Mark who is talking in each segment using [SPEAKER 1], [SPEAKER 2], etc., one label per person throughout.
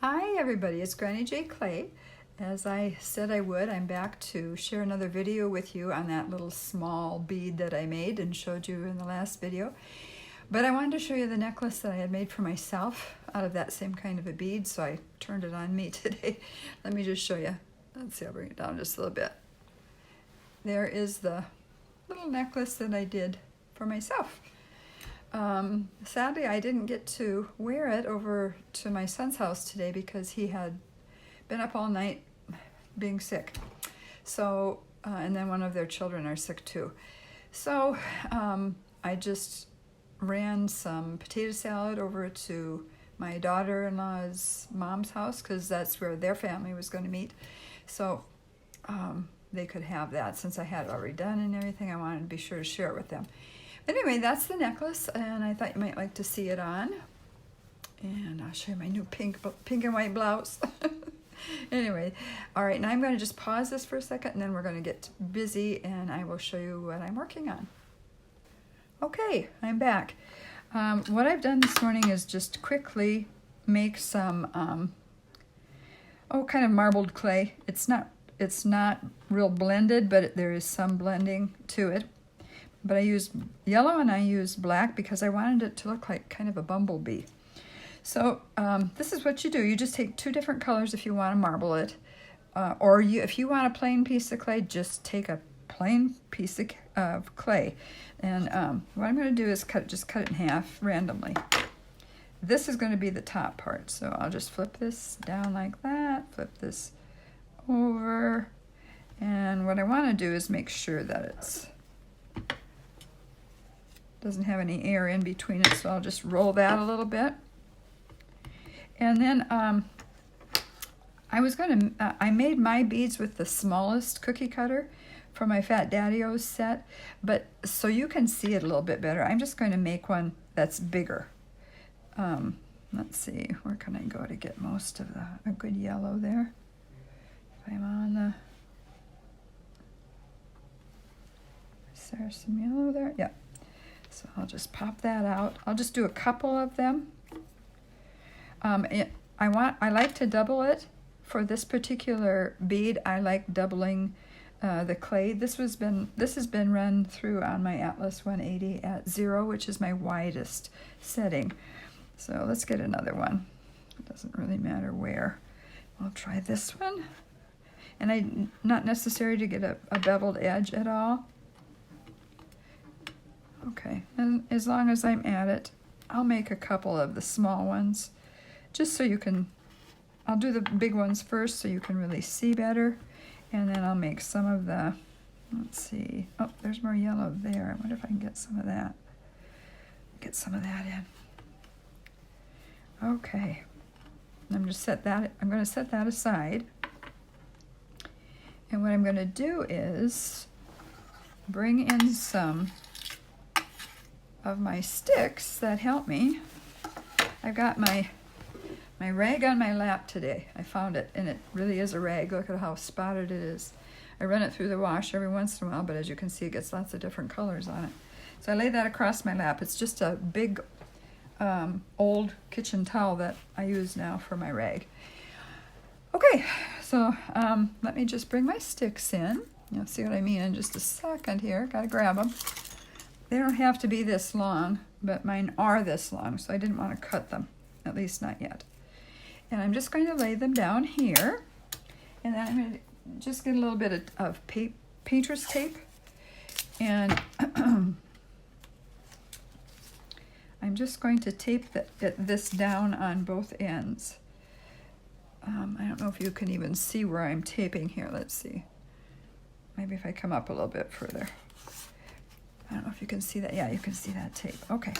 [SPEAKER 1] Hi everybody, it's Granny J Clay. As I said I would, I'm back to share another video with you on that little small bead that I made and showed you in the last video. But I wanted to show you the necklace that I had made for myself out of that same kind of a bead, so I turned it on me today. Let me just show you. Let's see, I'll bring it down just a little bit. There is the little necklace that I did for myself. Sadly, I didn't get to wear it over to my son's house today because he had been up all night being sick. So, and then one of their children are sick too. So, I just ran some potato salad over to my daughter-in-law's mom's house because that's where their family was going to meet. So, they could have that. Since I had it already done and everything, I wanted to be sure to share it with them. Anyway, that's the necklace, and I thought you might like to see it on. And I'll show you my new pink and white blouse. Anyway, all right, now I'm going to just pause this for a second, and then we're going to get busy, and I will show you what I'm working on. Okay, I'm back. What I've done this morning is just quickly make some, kind of marbled clay. It's not real blended, but there is some blending to it. But I used yellow and I used black because I wanted it to look like kind of a bumblebee. So this is what you do. You just take two different colors if you want to marble it. If you want a plain piece of clay, just take a plain piece of clay. And what I'm going to do is just cut it in half randomly. This is going to be the top part. So I'll just flip this down like that, flip this over. And what I want to do is make sure that it's doesn't have any air in between it, so I'll just roll that a little bit. And then I made my beads with the smallest cookie cutter for my Fat Daddy-O's set, but so you can see it a little bit better, I'm just going to make one that's bigger. Let's see, where can I go to get most of a good yellow there? If I'm on the, is there some yellow there? Yeah. So I'll just pop that out. I'll just do a couple of them. I like to double it. For this particular bead, I like doubling the clay. This has been run through on my Atlas 180 at 0, which is my widest setting. So let's get another one. It doesn't really matter where. I'll try this one. And not necessary to get a beveled edge at all. Okay, and as long as I'm at it, I'll make a couple of the small ones, just so you can, I'll do the big ones first so you can really see better, and then I'll make some of the, let's see, oh, there's more yellow there. I wonder if I can get some of that. Get some of that in. Okay, I'm going to set that aside, and what I'm going to do is bring in some of my sticks that help me. I've got my rag on my lap today. I found it, and it really is a rag. Look at how spotted it is. I run it through the wash every once in a while, but as you can see, it gets lots of different colors on it. So I lay that across my lap. It's just a big old kitchen towel that I use now for my rag. Okay, so let me just bring my sticks in. You'll see what I mean in just a second here. Gotta grab them. They don't have to be this long, but mine are this long, so I didn't want to cut them, at least not yet. And I'm just going to lay them down here, and then I'm going to just get a little bit of painter's tape, and I'm just going to tape this down on both ends. I don't know if you can even see where I'm taping here. Let's see. Maybe if I come up a little bit further. I don't know if you can see that. Yeah, you can see that tape. Okay.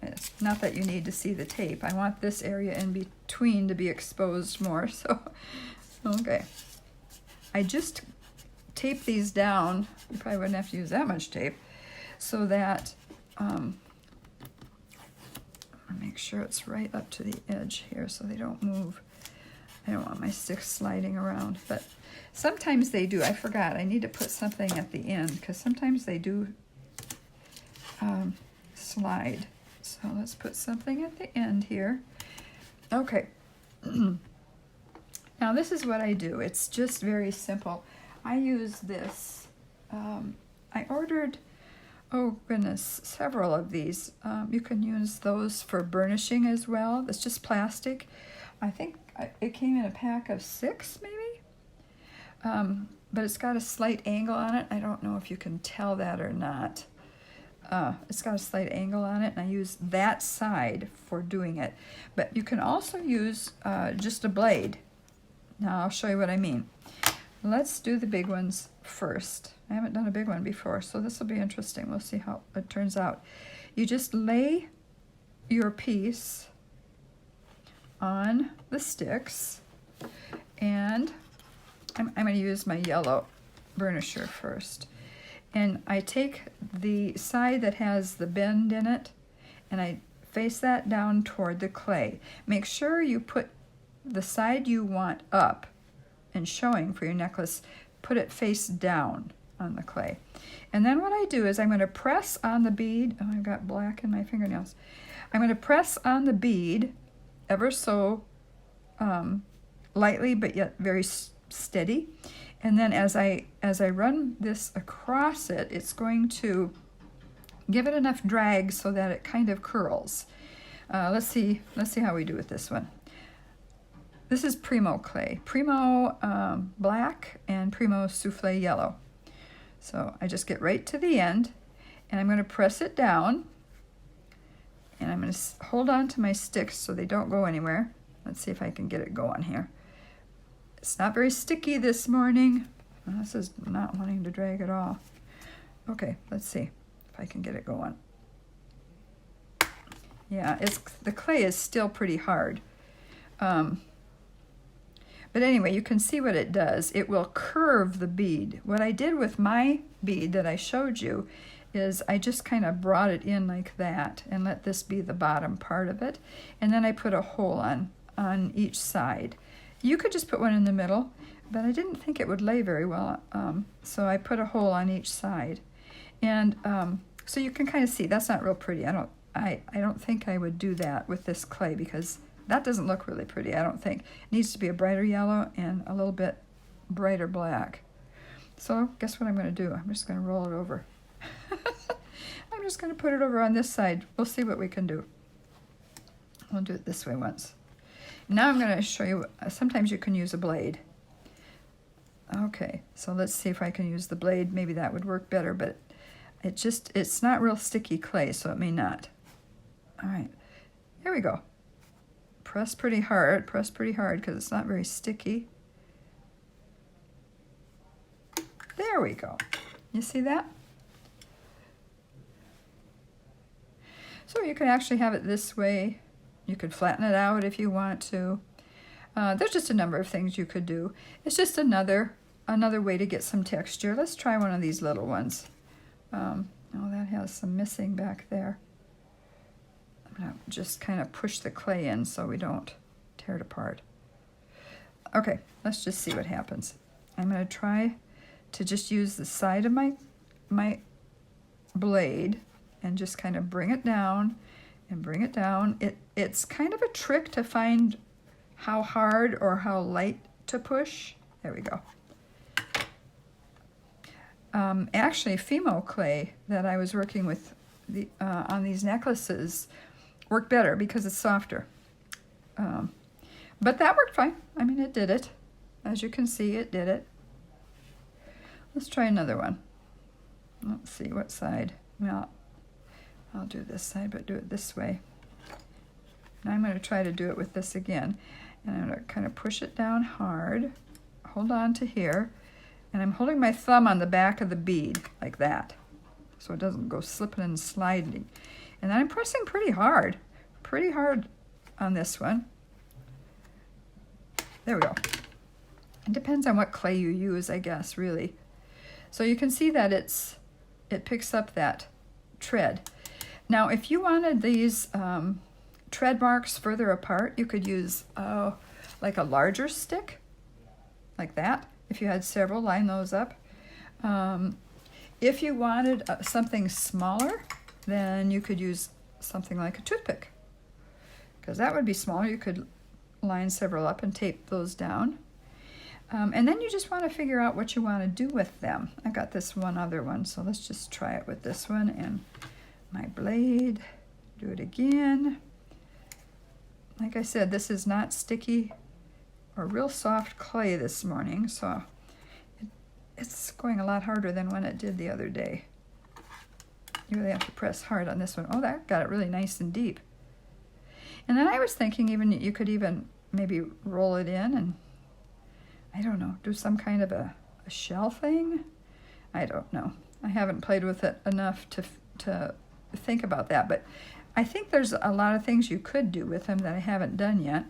[SPEAKER 1] It's not that you need to see the tape. I want this area in between to be exposed more. So, okay. I just tape these down. You probably wouldn't have to use that much tape. So that, make sure it's right up to the edge here so they don't move. I don't want my sticks sliding around, but sometimes they do. I forgot. I need to put something at the end because sometimes they do slide. So let's put something at the end here. Okay. Now this is what I do. It's just very simple. I use this. I ordered, oh goodness, several of these. You can use those for burnishing as well. It's just plastic. I think it came in a pack of 6 maybe. But it's got a slight angle on it. I don't know if you can tell that or not. It's got a slight angle on it, and I use that side for doing it. But you can also use just a blade. Now I'll show you what I mean. Let's do the big ones first. I haven't done a big one before, so this will be interesting. We'll see how it turns out. You just lay your piece on the sticks, and I'm going to use my yellow burnisher first. And I take the side that has the bend in it, and I face that down toward the clay. Make sure you put the side you want up and showing for your necklace, put it face down on the clay. And then what I do is I'm going to press on the bead. Oh, I've got black in my fingernails. I'm going to press on the bead ever so lightly, but yet very steady. And then as I run this across it, it's going to give it enough drag so that it kind of curls. Let's see how we do with this one. This is Primo clay, Primo black and Primo souffle yellow. So I just get right to the end, and I'm going to press it down, and I'm going to hold on to my sticks so they don't go anywhere. Let's see if I can get it going here. It's not very sticky this morning. This is not wanting to drag at all. Okay, let's see if I can get it going. Yeah, the clay is still pretty hard. But anyway, you can see what it does. It will curve the bead. What I did with my bead that I showed you is I just kind of brought it in like that and let this be the bottom part of it. And then I put a hole on each side. You could just put one in the middle, but I didn't think it would lay very well. So I put a hole on each side. And so you can kind of see, that's not real pretty. I don't think I would do that with this clay because that doesn't look really pretty, I don't think. It needs to be a brighter yellow and a little bit brighter black. So guess what I'm going to do? I'm just going to roll it over. I'm just going to put it over on this side. We'll see what we can do. We'll do it this way once. Now I'm going to show you, sometimes you can use a blade. Okay, so let's see if I can use the blade. Maybe that would work better, but it's not real sticky clay, so it may not. All right, here we go. Press pretty hard because it's not very sticky. There we go. You see that? So you can actually have it this way. You could flatten it out if you want to. There's just a number of things you could do. It's just another way to get some texture. Let's try one of these little ones. Oh, that has some missing back there. I'm going to just kind of push the clay in so we don't tear it apart. Okay, let's just see what happens. I'm going to try to just use the side of my blade and just kind of bring it down and bring it down. It's kind of a trick to find how hard or how light to push. There we go. Actually, Fimo clay that I was working with on these necklaces worked better because it's softer. But that worked fine. I mean, it did it. As you can see, it did it. Let's try another one. Let's see what side. Well, I'll do this side, but do it this way. Now I'm going to try to do it with this again. And I'm going to kind of push it down hard. Hold on to here. And I'm holding my thumb on the back of the bead, like that. So it doesn't go slipping and sliding. And then I'm pressing pretty hard on this one. There we go. It depends on what clay you use, I guess, really. So you can see that it picks up that tread. Now, if you wanted these tread marks further apart, you could use like a larger stick, like that. If you had several, line those up. If you wanted something smaller, then you could use something like a toothpick, because that would be smaller. You could line several up and tape those down. And then you just want to figure out what you want to do with them. I've got this one other one, so let's just try it with this one and my blade. Do it again. Like I said, this is not sticky or real soft clay this morning, so it's going a lot harder than when it did the other day. You really have to press hard on this one. Oh, that got it really nice and deep. And then I was thinking even you could even maybe roll it in and, I don't know, do some kind of a shell thing. I don't know. I haven't played with it enough to think about that, but I think there's a lot of things you could do with them that I haven't done yet.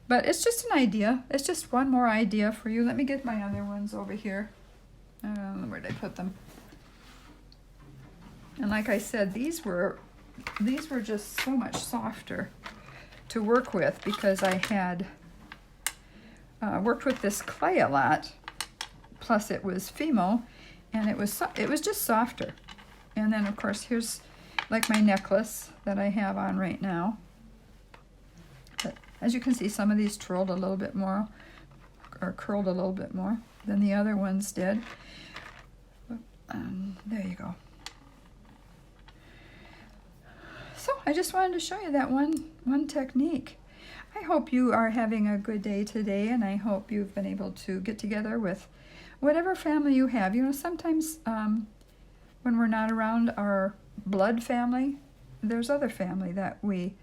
[SPEAKER 1] But it's just an idea. It's just one more idea for you. Let me get my other ones over here. Where did I put them? And like I said, these were just so much softer to work with because I had worked with this clay a lot. Plus it was Fimo, and it was just softer. And then of course here's like my necklace that I have on right now. But as you can see, some of these twirled a little bit more, or curled a little bit more than the other ones did. There you go. So I just wanted to show you that one technique. I hope you are having a good day today, and I hope you've been able to get together with whatever family you have. You know, sometimes when we're not around our blood family, there's other family that we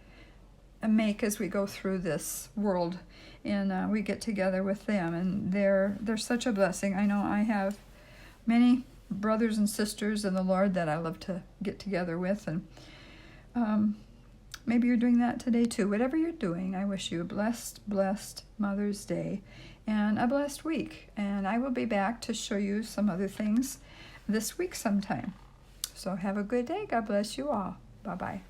[SPEAKER 1] make as we go through this world, and we get together with them, and they're such a blessing. I know I have many brothers and sisters in the Lord that I love to get together with, and maybe you're doing that today too. Whatever you're doing, I wish you a blessed Mother's Day and a blessed week. And I will be back to show you some other things this week sometime. So have a good day. God bless you all. Bye-bye.